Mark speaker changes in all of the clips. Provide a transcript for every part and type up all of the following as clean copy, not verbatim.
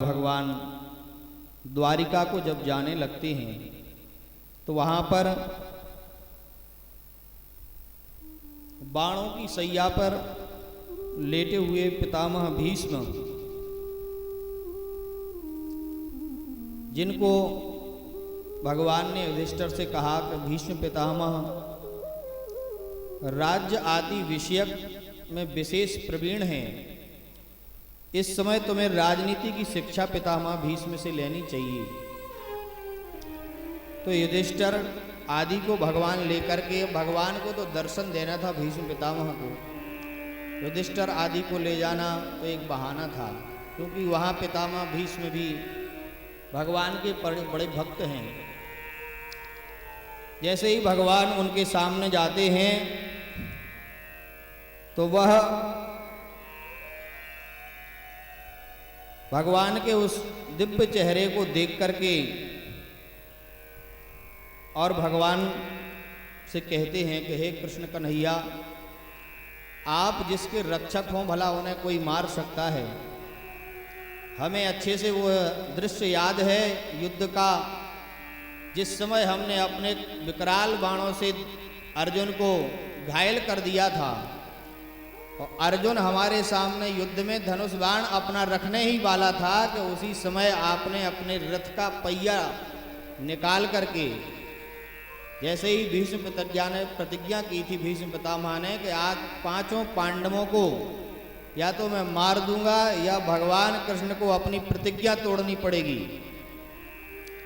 Speaker 1: भगवान द्वारिका को जब जाने लगते हैं तो वहाँ पर बाणों की सैया पर लेटे हुए पितामह भीष्म, जिनको भगवान ने युधिष्ठिर से कहा कि भीष्म पितामह राज्य आदि विषयक में विशेष प्रवीण हैं, इस समय तुम्हें राजनीति की शिक्षा पितामह भीष्म से लेनी चाहिए। तो युधिष्ठिर आदि को भगवान लेकर के, भगवान को तो दर्शन देना था भीष्म पितामह को, युधिष्ठिर आदि को ले जाना तो एक बहाना था, क्योंकि वहाँ पितामह भीष्म भी भगवान के बड़े भक्त हैं। जैसे ही भगवान उनके सामने जाते हैं तो वह भगवान के उस दिव्य चेहरे को देख करके और भगवान से कहते हैं कि हे कृष्ण कन्हैया, आप जिसके रक्षक हों भला उन्हें कोई मार सकता है। हमें अच्छे से वो दृश्य याद है युद्ध का, जिस समय हमने अपने विकराल बाणों से अर्जुन को घायल कर दिया था और अर्जुन हमारे सामने युद्ध में धनुष बाण अपना रखने ही वाला था कि उसी समय आपने अपने रथ का पहिया निकाल करके, जैसे ही भीष्म पितामह ने प्रतिज्ञा की थी भीष्म पितामह ने कि आज पांचों पांडवों को या तो मैं मार दूंगा या भगवान कृष्ण को अपनी प्रतिज्ञा तोड़नी पड़ेगी,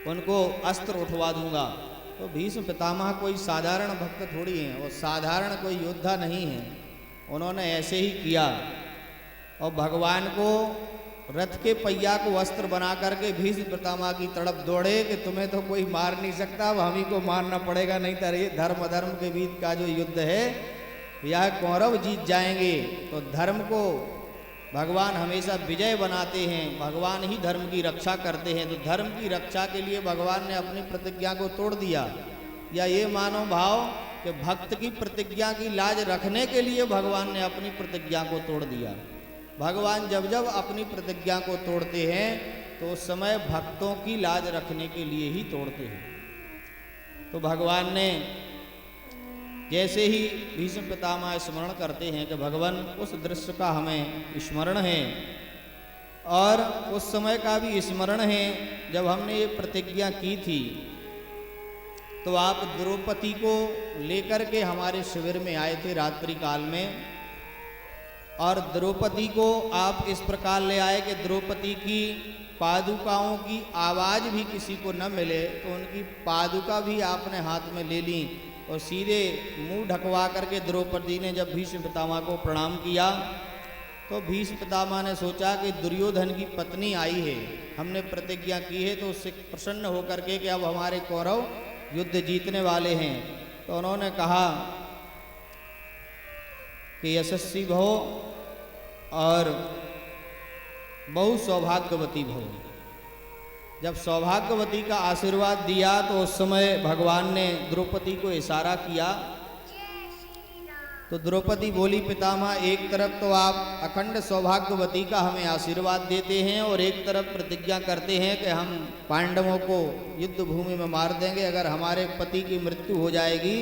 Speaker 1: उनको अस्त्र उठवा दूंगा। तो भीष्म पितामह कोई साधारण भक्त थोड़ी हैं, वो साधारण कोई योद्धा नहीं है। उन्होंने ऐसे ही किया और भगवान को रथ के पहिया को अस्त्र बना करके भीष्म पितामह की तरफ दौड़े कि तुम्हें तो कोई मार नहीं सकता, अब हम ही को मारना पड़ेगा, नहीं तो ये धर्म अधर्म के बीच का जो युद्ध है यह कौरव जीत जाएंगे। तो धर्म को भगवान हमेशा विजय बनाते हैं, भगवान ही धर्म की रक्षा करते हैं। तो धर्म की रक्षा के लिए भगवान ने अपनी प्रतिज्ञा को तोड़ दिया। या ये मानो भाव कि भक्त की प्रतिज्ञा की लाज रखने के लिए भगवान ने अपनी प्रतिज्ञा को तोड़ दिया। भगवान जब जब अपनी प्रतिज्ञा को तोड़ते हैं तो उस समय भक्तों की लाज रखने के लिए ही तोड़ते हैं। तो भगवान ने जैसे ही भीष्म पितामह स्मरण करते हैं कि भगवान उस दृश्य का हमें स्मरण है और उस समय का भी स्मरण है जब हमने ये प्रतिज्ञा की थी, तो आप द्रौपदी को लेकर के हमारे शिविर में आए थे रात्रि काल में, और द्रौपदी को आप इस प्रकार ले आए कि द्रौपदी की पादुकाओं की आवाज़ भी किसी को न मिले, तो उनकी पादुका भी आपने हाथ में ले ली और सीधे मुंह ढकवा करके द्रौपदी ने जब भीष्म पितामह को प्रणाम किया तो भीष्म पितामह ने सोचा कि दुर्योधन की पत्नी आई है, हमने प्रतिज्ञा की है, तो उससे प्रसन्न होकर के कि अब हमारे कौरव युद्ध जीतने वाले हैं। तो उन्होंने कहा कि यशस्वी भव और बहु सौभाग्यवती भव। जब सौभाग्यवती का आशीर्वाद दिया तो उस समय भगवान ने द्रौपदी को इशारा किया। तो द्रौपदी बोली, पितामह एक तरफ तो आप अखंड सौभाग्यवती का हमें आशीर्वाद देते हैं और एक तरफ प्रतिज्ञा करते हैं कि हम पांडवों को युद्ध भूमि में मार देंगे, अगर हमारे पति की मृत्यु हो जाएगी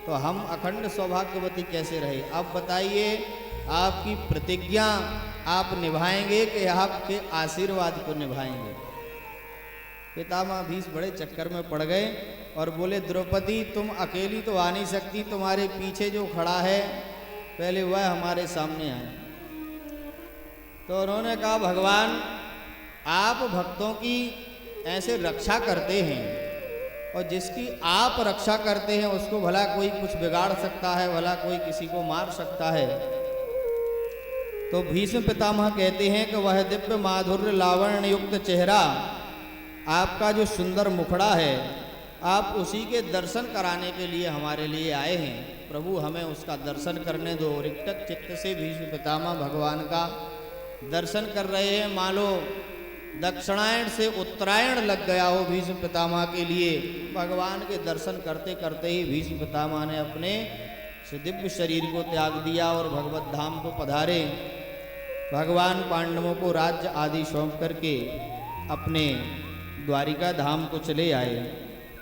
Speaker 1: तो हम अखंड सौभाग्यवती कैसे रहे। अब बताइए, आपकी प्रतिज्ञा आप निभाएंगे कि आपके आशीर्वाद को निभाएंगे। पितामह भीष्म बड़े चक्कर में पड़ गए और बोले, द्रौपदी तुम अकेली तो आ नहीं सकती, तुम्हारे पीछे जो खड़ा है पहले वह हमारे सामने आए। तो उन्होंने कहा, भगवान आप भक्तों की ऐसे रक्षा करते हैं और जिसकी आप रक्षा करते हैं उसको भला कोई कुछ बिगाड़ सकता है, भला कोई किसी को मार सकता है। तो भीष्म पितामह कहते हैं कि वह दिव्य माधुर्य लावण्य युक्त चेहरा, आपका जो सुंदर मुखड़ा है, आप उसी के दर्शन कराने के लिए हमारे लिए आए हैं। प्रभु हमें उसका दर्शन करने दो। रिक्तक चित्त से भीष्म पितामह भगवान का दर्शन कर रहे हैं, मानो दक्षिणायन से उत्तरायण लग गया हो भीष्म पितामह के लिए। भगवान के दर्शन करते करते ही भीष्म पितामह ने अपने दिव्य शरीर को त्याग दिया और भगवत धाम को पधारे। भगवान पांडवों को राज्य आदि सौंप करके अपने द्वारिका धाम को चले आए।